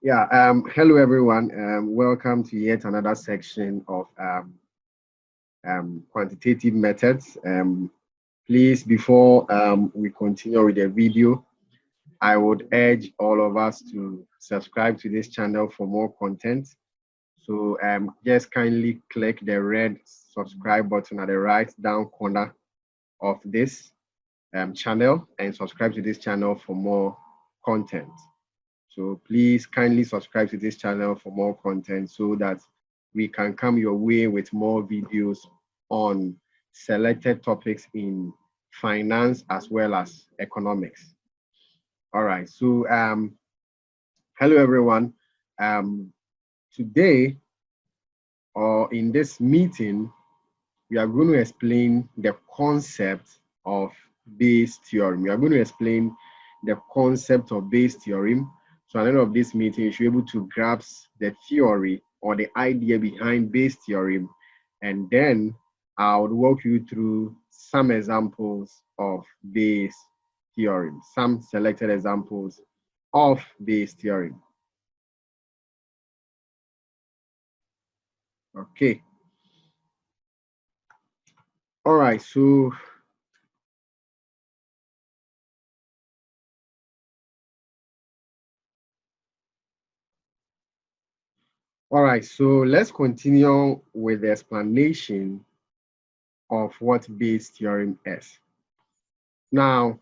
Hello everyone. Welcome to yet another section of quantitative methods. Please, before we continue with the video, I would urge all of us to subscribe to this channel for more content. So just kindly click the red subscribe button at the right down corner of this channel and subscribe to this channel for more content. So please kindly subscribe to this channel for more content so that we can come your way with more videos on selected topics in finance as well as economics. All right, so hello everyone. Today or in this meeting, we are going to explain the concept of Bayes' theorem. We are going to explain the concept of Bayes' theorem. So at the end of this meeting, you should be able to grasp the theory or the idea behind Bayes' theorem, and then I would walk you through some examples of Bayes' theorem, some selected examples of Bayes' theorem. Okay. All right, so let's continue with the explanation of what Bayes' theorem is. Now,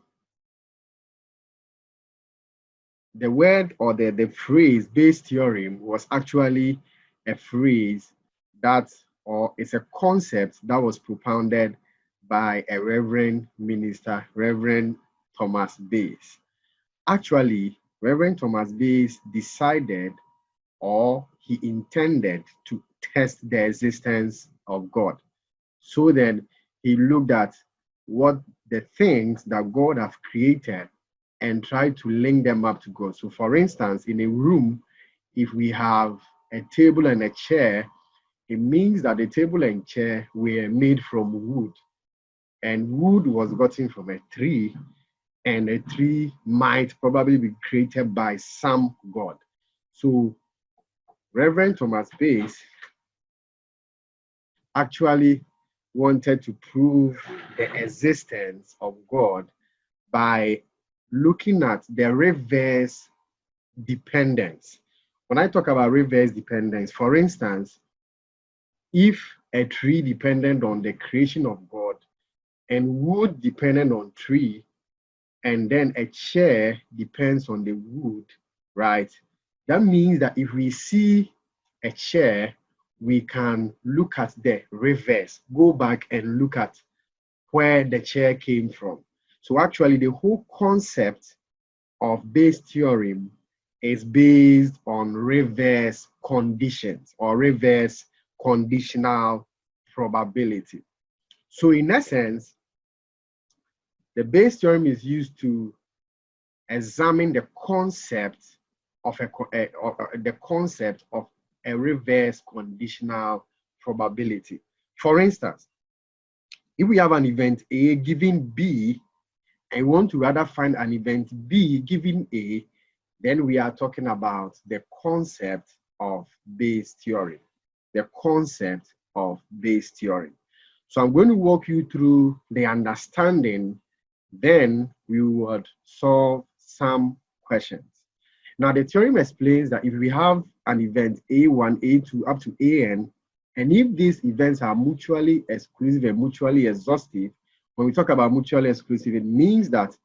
the word or the phrase Bayes' theorem was actually a phrase that, or it's a concept that was propounded by a Reverend Minister, Reverend Thomas Bayes. Actually, Reverend Thomas Bayes decided or he intended to test the existence of God. So then he looked at what the things that God have created and tried to link them up to God. So for instance, in a room, if we have a table and a chair, it means that the table and chair were made from wood, and wood was gotten from a tree, and a tree might probably be created by some God. So Reverend Thomas Bayes actually wanted to prove the existence of God by looking at the reverse dependence. When I talk about reverse dependence, for instance, if a tree depended on the creation of God and wood depended on tree, and then a chair depends on the wood, right? That means that if we see a chair, we can look at the reverse, go back and look at where the chair came from. So actually the whole concept of Bayes' theorem is based on reverse conditions or reverse conditional probability. So in essence, the Bayes' theorem is used to examine the concept of a reverse conditional probability. For instance, if we have an event A given B, and we want to rather find an event B given A, then we are talking about the concept of Bayes' theorem. The concept of Bayes' theorem. So I'm going to walk you through the understanding, then we would solve some questions. Now, the theorem explains that if we have an event A1, A2, up to AN, and if these events are mutually exclusive and mutually exhaustive, when we talk about mutually exclusive, it means that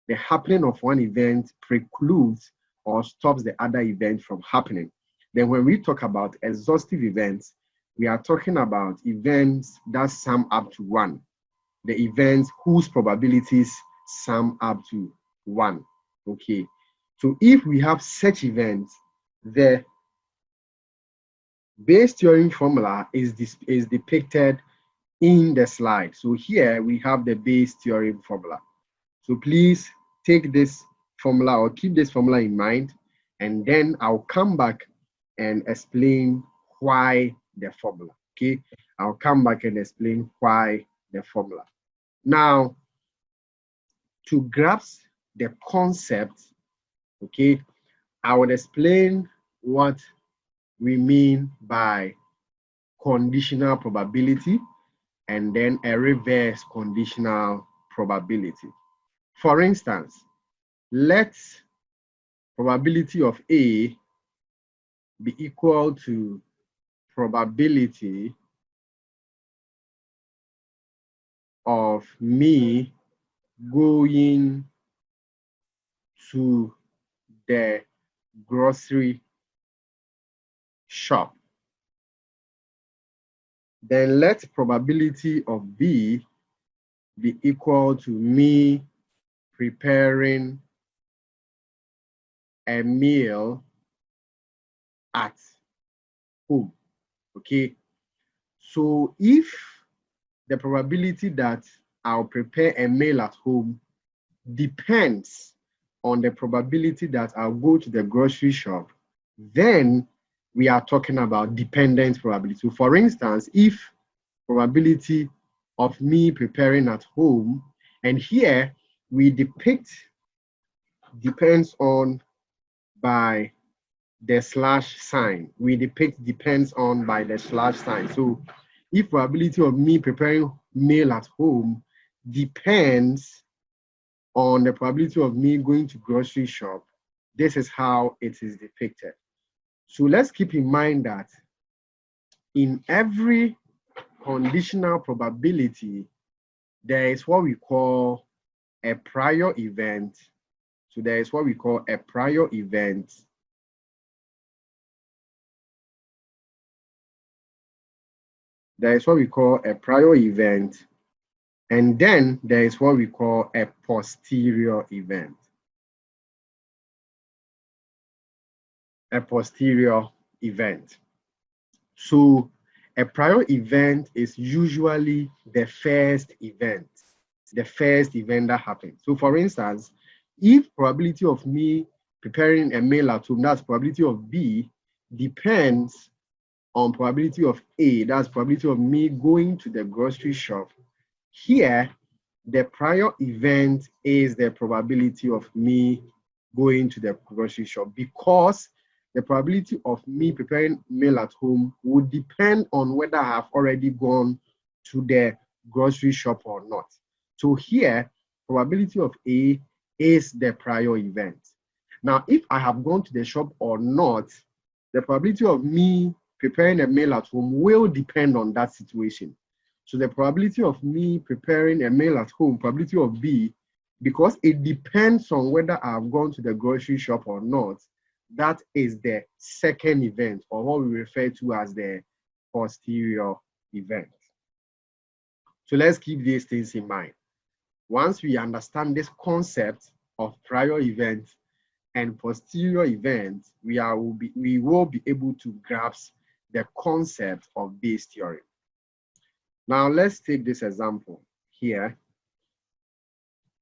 the happening of one event precludes or stops the other event from happening. Then when we talk about exhaustive events, we are talking about events that sum up to 1. The events whose probabilities sum up to 1. Okay. So if we have such events, the Bayes' theorem formula is depicted in the slide. So here we have the Bayes' theorem formula. So please take this formula or keep this formula in mind, and then I'll come back and explain why the formula. Okay, I'll come back and explain why the formula. Now, to grasp the concept, okay, I will explain what we mean by conditional probability and then a reverse conditional probability. For instance, let probability of A be equal to probability of me going to the grocery shop. Then let probability of B be equal to me preparing a meal at home. Okay, so if the probability that I'll prepare a meal at home depends on the probability that I'll go to the grocery shop, then we are talking about dependent probability. So for instance, if probability of me preparing at home, and here we depict depends on by the slash sign. We depict depends on by the slash sign. So if probability of me preparing meal at home depends on the probability of me going to grocery shop, this is how it is depicted. So let's keep in mind that in every conditional probability, there is what we call a prior event. So there is what we call a prior event. There is what we call a prior event. And then there is what we call a posterior event. A posterior event. So a prior event is usually the first event that happens. So for instance, if probability of me preparing a meal at home, that's probability of B, depends on probability of A, that's probability of me going to the grocery shop. Here, the prior event is the probability of me going to the grocery shop, because the probability of me preparing meal at home would depend on whether I have already gone to the grocery shop or not. So here, probability of A is the prior event. Now, if I have gone to the shop or not, the probability of me preparing a meal at home will depend on that situation. So the probability of me preparing a meal at home, probability of B, because it depends on whether I've gone to the grocery shop or not, that is the second event, or what we refer to as the posterior event. So let's keep these things in mind. Once we understand this concept of prior event and posterior event, we will be able to grasp the concept of Bayes' theorem. Now let's take this example here.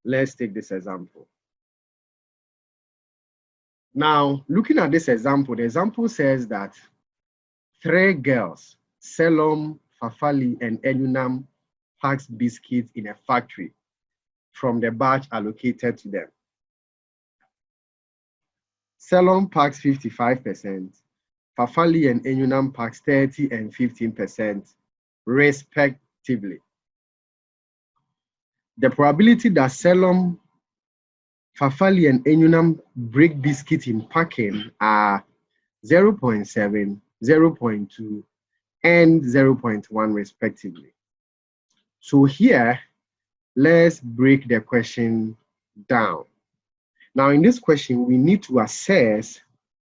Let's take this example. Now, looking at this example, the example says that 3 girls, Selom, Fafali, and Enyunam, packs biscuits in a factory from the batch allocated to them. Selom packs 55%, Fafali and Enyunam packs 30 and 15%, respectively. The probability that Selom, Fafali, and Enyunam break biscuit in packing are 0.7, 0.2, and 0.1 respectively. So here, let's break the question down. Now in this question, we need to assess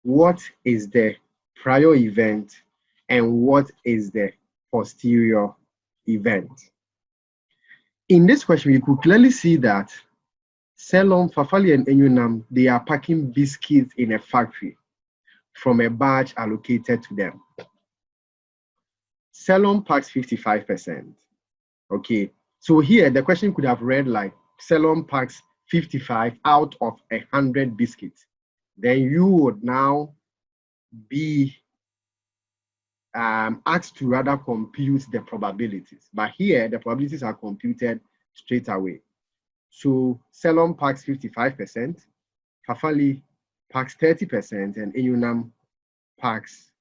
what is the prior event and what is the posterior event. In this question, we could clearly see that Selom, Fafali, and Enyunam, they are packing biscuits in a factory from a batch allocated to them. Selom packs 55%. Okay, so here the question could have read like Selom packs 55 out of 100 biscuits. Then you would now be asked to rather compute the probabilities. But here the probabilities are computed straight away. So Selom packs 55%, Fafali packs 30%, and Enyunam packs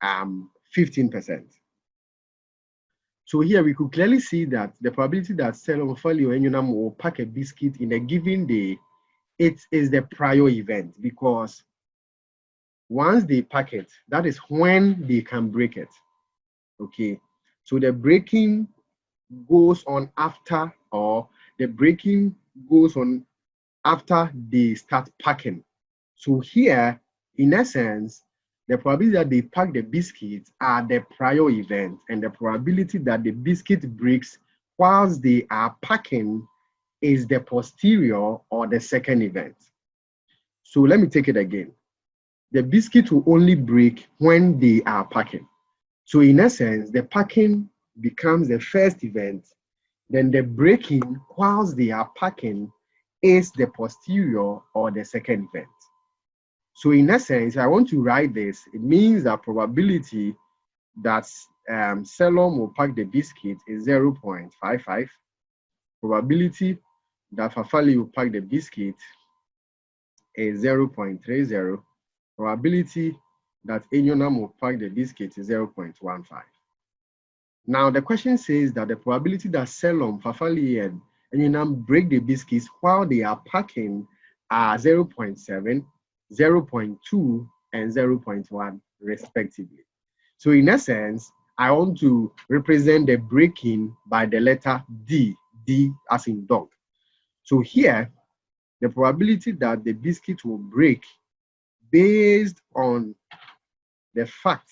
15%. So here we could clearly see that the probability that Selom, Fali, or Enyonam will pack a biscuit in a given day, it is the prior event, because once they pack it, that is when they can break it. Okay, so the breaking goes on after, or the breaking goes on after they start packing. So here, in essence, the probability that they pack the biscuits are the prior event, and the probability that the biscuit breaks whilst they are packing is the posterior, or the second event. So let me take it again. The biscuit will only break when they are packing. So in essence, the packing becomes the first event, then the breaking whilst they are packing is the posterior, or the second event. So in essence, I want to write this. It means that probability that Selom will pack the biscuit is 0.55. Probability that Fafali will pack the biscuit is 0.30. Probability that Enyonam will pack the biscuit is 0.15. Now the question says that the probability that Selom, Fafali, and Enyonam break the biscuits while they are packing are 0.7, 0.2, and 0.1 respectively. So in essence, I want to represent the breaking by the letter D, D as in dog. So here, the probability that the biscuit will break based on the fact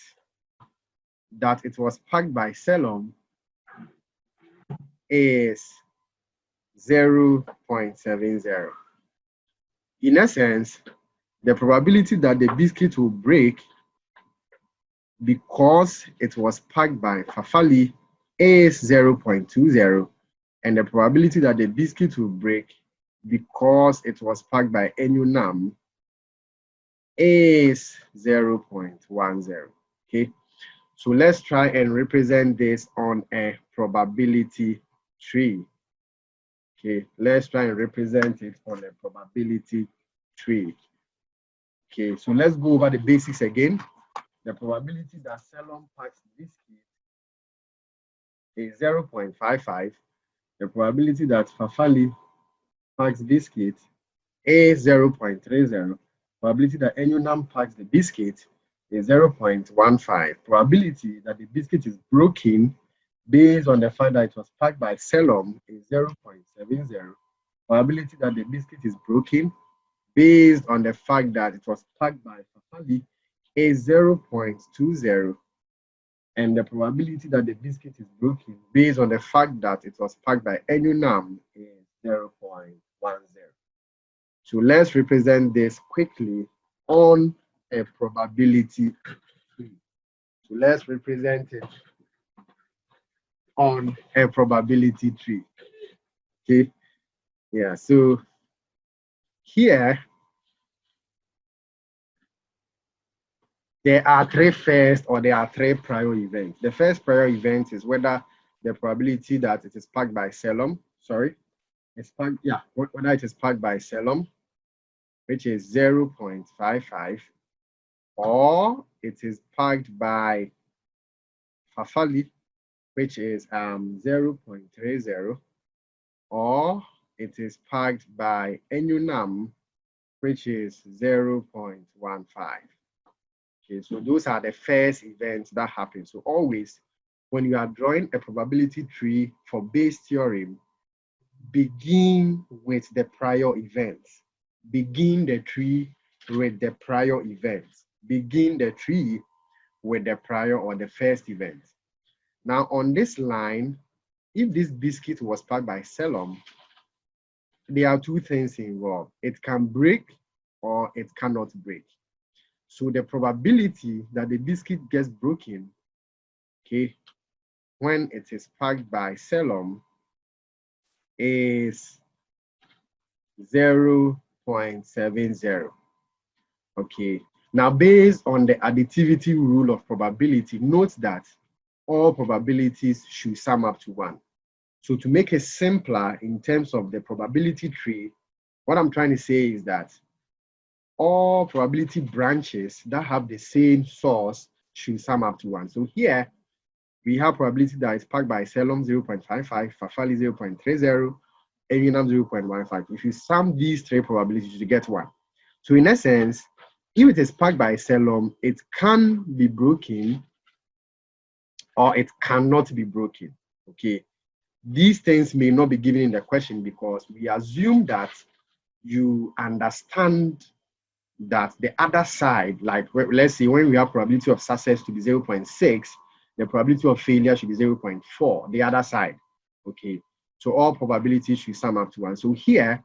that it was packed by Selom is 0.70. In essence, the probability that the biscuit will break because it was packed by Fafali is 0.20, and the probability that the biscuit will break because it was packed by Enyonam is 0.10. Okay, so let's try and represent this on a probability tree. Okay, let's try and represent it on a probability tree. Okay, so let's go over the basics again. The probability that Selom packs biscuit is 0.55. The probability that Fafali packs biscuit is 0.30. Probability that Enyonam packs the biscuit is 0.15. Probability that the biscuit is broken based on the fact that it was packed by Selom is 0.70. Probability that the biscuit is broken based on the fact that it was packed by Fafali is 0.20. And the probability that the biscuit is broken based on the fact that it was packed by Enyonam is 0.10. So let's represent this quickly on a probability tree. So let's represent it on a probability tree. Okay, yeah, so here there are three first, or there are three prior events. The first prior event is whether the probability that it is packed by Selom, it's packed, yeah, whether it is packed by Selom, which is 0.55, or it is packed by Fafali, which is 0.30, or it is packed by Enyonam, which is 0.15. Okay, so those are the first events that happen. So always, when you are drawing a probability tree for Bayes' theorem, begin with the prior events. Begin the tree with the prior events. Begin the tree with the prior, or the first event. Now on this line, if this biscuit was packed by Selom, there are two things involved. It can break or it cannot break. So the probability that the biscuit gets broken, okay, when it is packed by Selom is 0.70. Okay, now based on the additivity rule of probability, note that all probabilities should sum up to 1. So to make it simpler in terms of the probability tree, what I'm trying to say is that all probability branches that have the same source should sum up to 1. So here we have probability that is packed by Theorem 0.55, Fafali 0.30, Theorem 0.15. If you sum these three probabilities, you get 1. So in essence, if it is packed by Theorem, it can be broken or it cannot be broken. Okay. These things may not be given in the question because we assume that you understand that the other side, like let's say when we have probability of success to be 0.6, the probability of failure should be 0.4, the other side. Okay, so all probabilities should sum up to 1. So here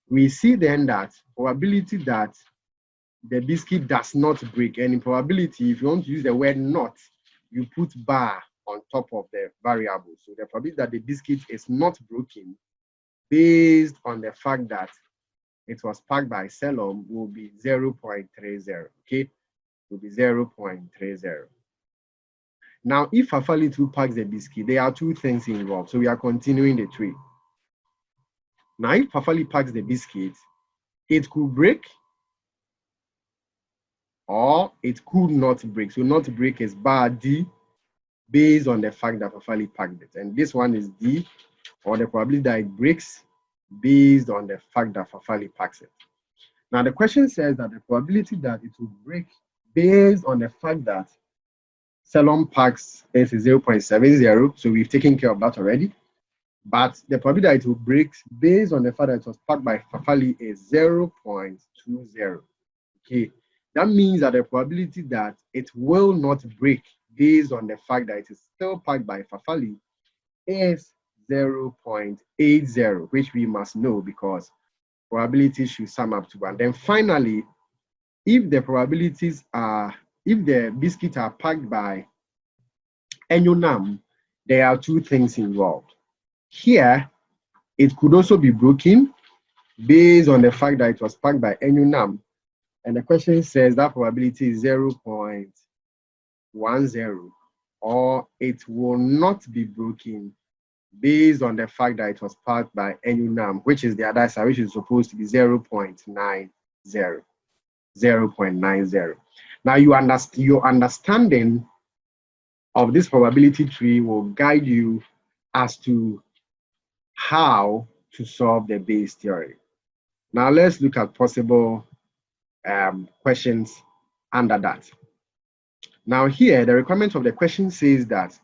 we see then that probability that the biscuit does not break, and in probability, if you want to use the word not, you put bar on top of the variable. So the probability that the biscuit is not broken based on the fact that it was packed by Theorem will be 0.30. Okay, will be 0.30. Now, if Fafali 2 packs the biscuit, there are two things involved. So we are continuing the tree. Now, if Fafali packs the biscuit, it could break or it could not break. So not break is bar D based on the fact that Fafali packed it. And this one is D, or the probability that it breaks based on the fact that Fafali packs it. Now the question says that the probability that it will break based on the fact that Theorem packs is 0.70, so we've taken care of that already. But the probability that it will break based on the fact that it was packed by Fafali is 0.20. Okay, that means that the probability that it will not break based on the fact that it is still packed by Fafali is 0.80, which we must know because probabilities should sum up to 1. Then finally, if the probabilities are, if the biscuits are packed by Enunam, there are two things involved. Here, it could also be broken based on the fact that it was packed by Enunam. And the question says that probability is 0.10, or it will not be broken based on the fact that it was packed by Enunam, which is the other side, which is supposed to be 0.90. 0.90. Now your understanding of this probability tree will guide you as to how to solve the Bayes theory. Now let's look at possible questions under that. Now here, the requirement of the question says that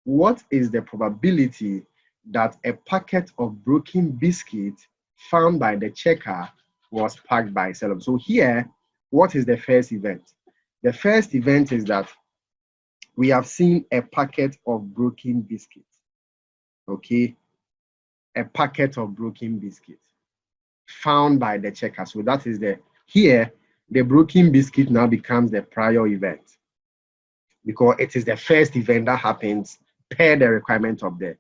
what is the probability that a packet of broken biscuit found by the checker was packed by Theorem? So here, what is the first event? The first event is that we have seen a packet of broken biscuits. Okay, a packet of broken biscuits found by the checker. So that is here, the broken biscuit now becomes the prior event because it is the first event that happens per the requirement of the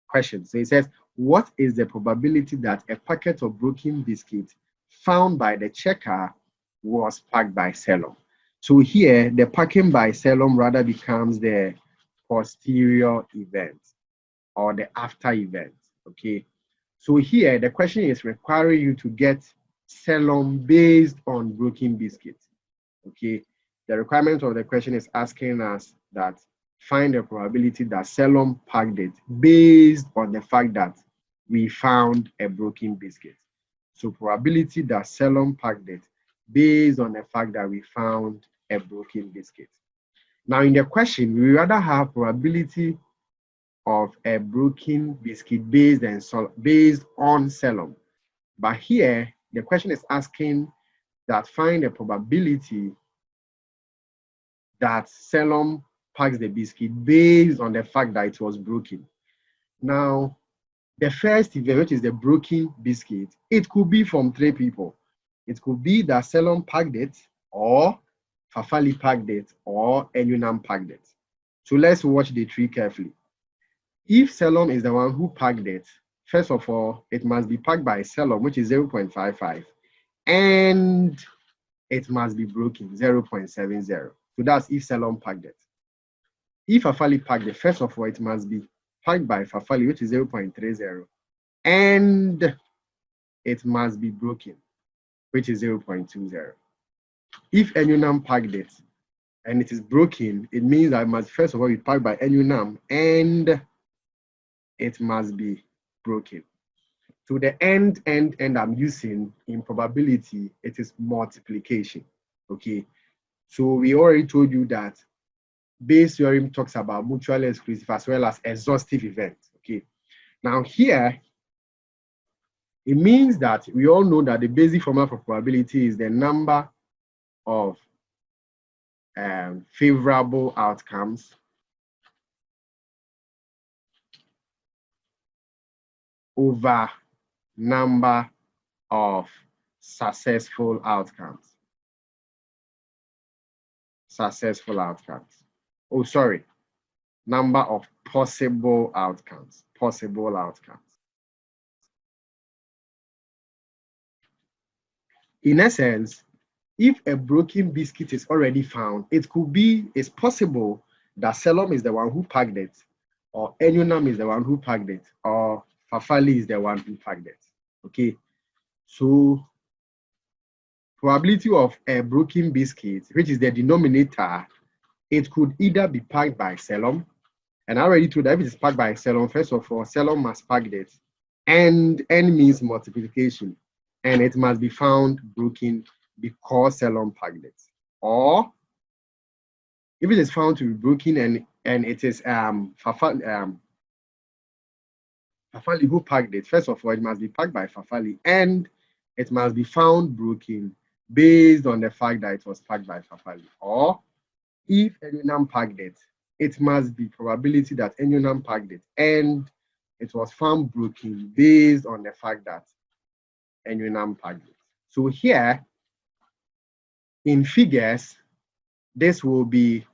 question. So it says, what is the probability that a packet of broken biscuit found by the checker was packed by Theorem? So here, the packing by Theorem rather becomes the posterior event or the after event. Okay. So here, the question is requiring you to get Theorem based on broken biscuit. Okay. The requirement of the question is asking us that find the probability that Theorem packed it based on the fact that we found a broken biscuit. So probability that Theorem packed it based on the fact that we found a broken biscuit. Now in the question, we rather have probability of a broken biscuit based on Theorem. But here, the question is asking that find a probability that Theorem packs the biscuit based on the fact that it was broken. Now, the first event, which is the broken biscuit, it could be from three people. It could be that Theorem packed it, or Fafali packed it, or Enunam packed it. So let's watch the tree carefully. If Theorem is the one who packed it, first of all, it must be packed by Theorem, which is 0.55, and it must be broken, 0.70. So that's if Theorem packed it. If Fafali packed it, first of all, it must be packed by Fafali, which is 0.30, and it must be broken, which is 0.20. if NUNAM packed it and it is broken, it means that it must first of all be packed by NUNAM and it must be broken. So the end I'm using in probability, it is multiplication. Okay. So we already told you that Bayes' theorem talks about mutually exclusive as well as exhaustive events. Okay. Now here, it means that we all know that the basic formula for probability is the number of favorable outcomes over number of successful outcomes. Successful outcomes. Oh, sorry. Number of possible outcomes. Possible outcomes. In essence, if a broken biscuit is already found, it's possible that Selim is the one who packed it, or NUNAM is the one who packed it, or Fafali is the one who packed it. Okay. So probability of a broken biscuit, which is the denominator, it could either be packed by Selim, and I already told that if it is packed by Selim, first of all, Selim must pack it, and N means multiplication, and it must be found broken because Selim packed it. Or if it is found to be broken and it is Fafali who packed it, first of all, it must be packed by Fafali and it must be found broken based on the fact that it was packed by Fafali. Or if NUNAM packed it, it must be probability that NUNAM packed it and it was found broken based on the fact that NUNAM packed it. So here, in figures, this will be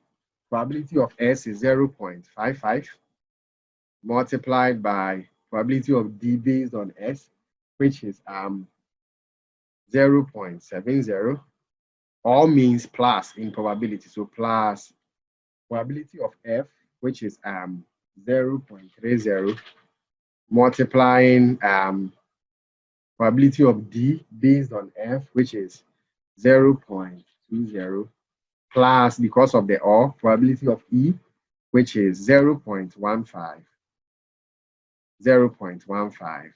probability of S is 0.55 multiplied by probability of D based on S, which is 0.70, all means plus in probability. So plus probability of F, which is 0.30, multiplying probability of D based on F, which is 0.20, plus, because of the or, probability of E, which is 0.15,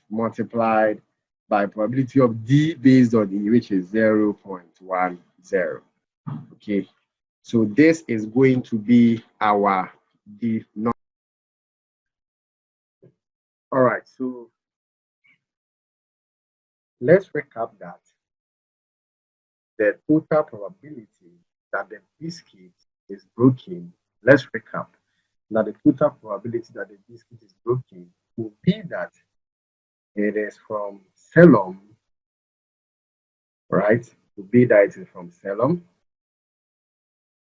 multiplied by probability of D based on E, which is 0.10. Okay, so this is going to be our D. All right, so let's recap that the total probability that the biscuit is broken. Let's recap that the total probability that the biscuit is broken will be that it is from Selim, right? It will be that it is from Selim,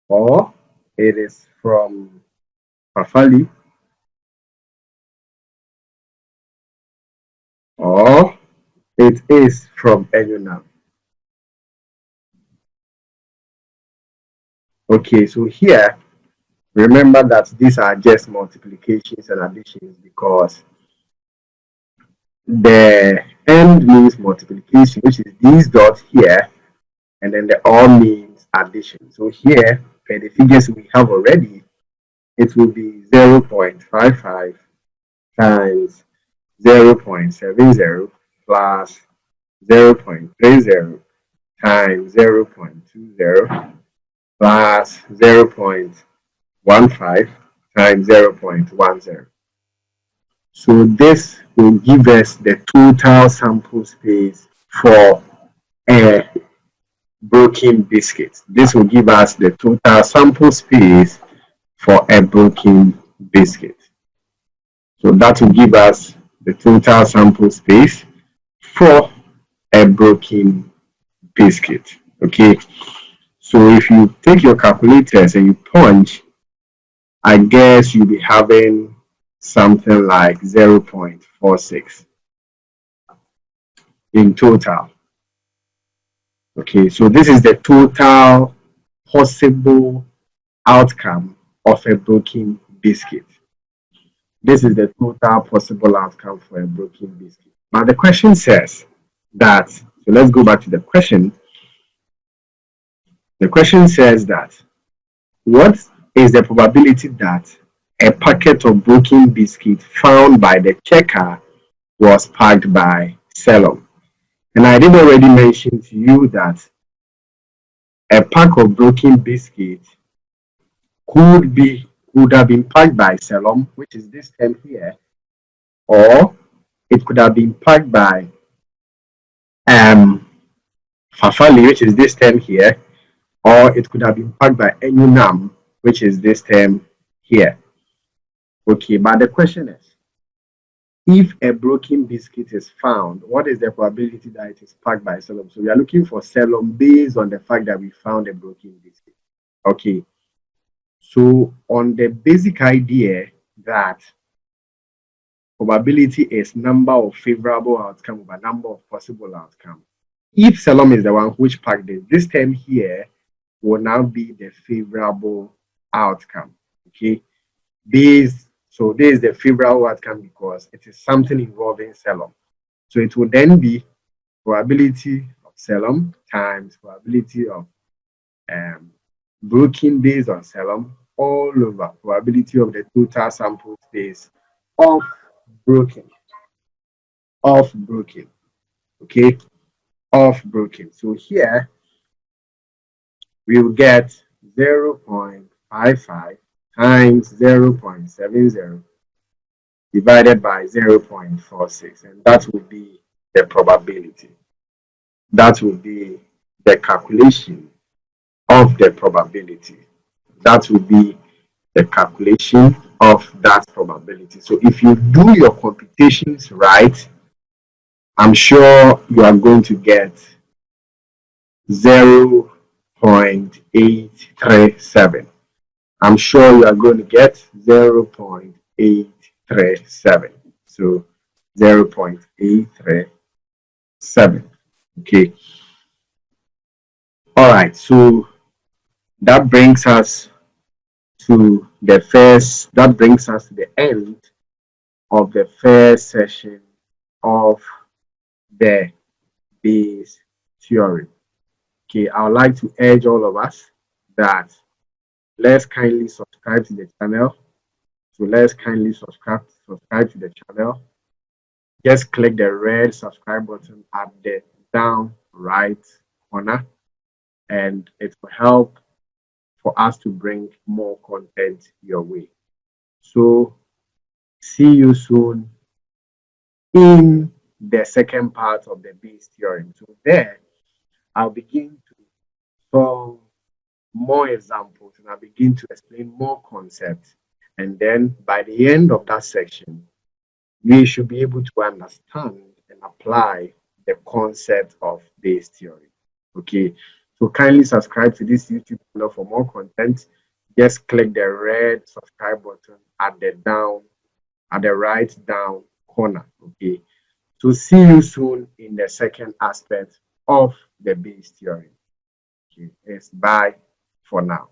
or it is from Fafali, or it is from NUNAM. Okay, so here, remember that these are just multiplications and additions because the end means multiplication, which is these dots here, and then the all means addition. So here, per the figures we have already, it will be 0.55 times 0.70 plus 0.30 times 0.20 plus 0.15 times 0.10. So this will give us the total sample space for a broken biscuit. This will give us the total sample space for a broken biscuit. So that will give us the total sample space for a broken biscuit. Okay. So if you take your calculators and you punch, I guess you'll be having something like 0.46 in total. Okay, so this is the total possible outcome of a broken biscuit. This is the total possible outcome for a broken biscuit. But the question says that, so let's go back to the question. The question says that what is the probability that a packet of broken biscuit found by the checker was packed by Selom? And I did already mention to you that a pack of broken biscuit could have been packed by Selom, which is this term here, or it could have been packed by Fafali, which is this term here, or it could have been packed by Enyunam, which is this term here. Okay, but the question is, if a broken biscuit is found, what is the probability that it is packed by Selom? So we are looking for Selom based on the fact that we found a broken biscuit. Okay, so on the basic idea that probability is number of favorable outcome over number of possible outcome. If Selom is the one which packed it, this term here will now be the favorable outcome. Okay, so this is the favorable outcome because it is something involving Selom. So it will then be probability of Selom times probability of broken based on Selom all over probability of the total sample space of broken. Okay, of broken. So here we will get 0.55 times 0.70 divided by 0.46, and that will be the probability. That will be the calculation of the probability. That will be the calculation of that probability. So if you do your computations right, I'm sure you are going to get 0.837. I'm sure you are going to get 0.837. So 0.837. Okay. All right. So that brings us to the end of the first session of the Bayes theorem. Okay, I would like to urge all of us that let's kindly subscribe to the channel. So let's kindly subscribe to the channel. Just click the red subscribe button at the down right corner, and it will help for us to bring more content your way. So see you soon in the second part of the Bayes theorem. So there, I'll begin to solve more examples and I'll begin to explain more concepts. And then by the end of that section, we should be able to understand and apply the concept of Bayes theory. Okay, so kindly subscribe to this YouTube channel for more content. Just click the red subscribe button at the right down corner. Okay, so see you soon in the second aspect of the Bayes theory. Okay, it's bye for now.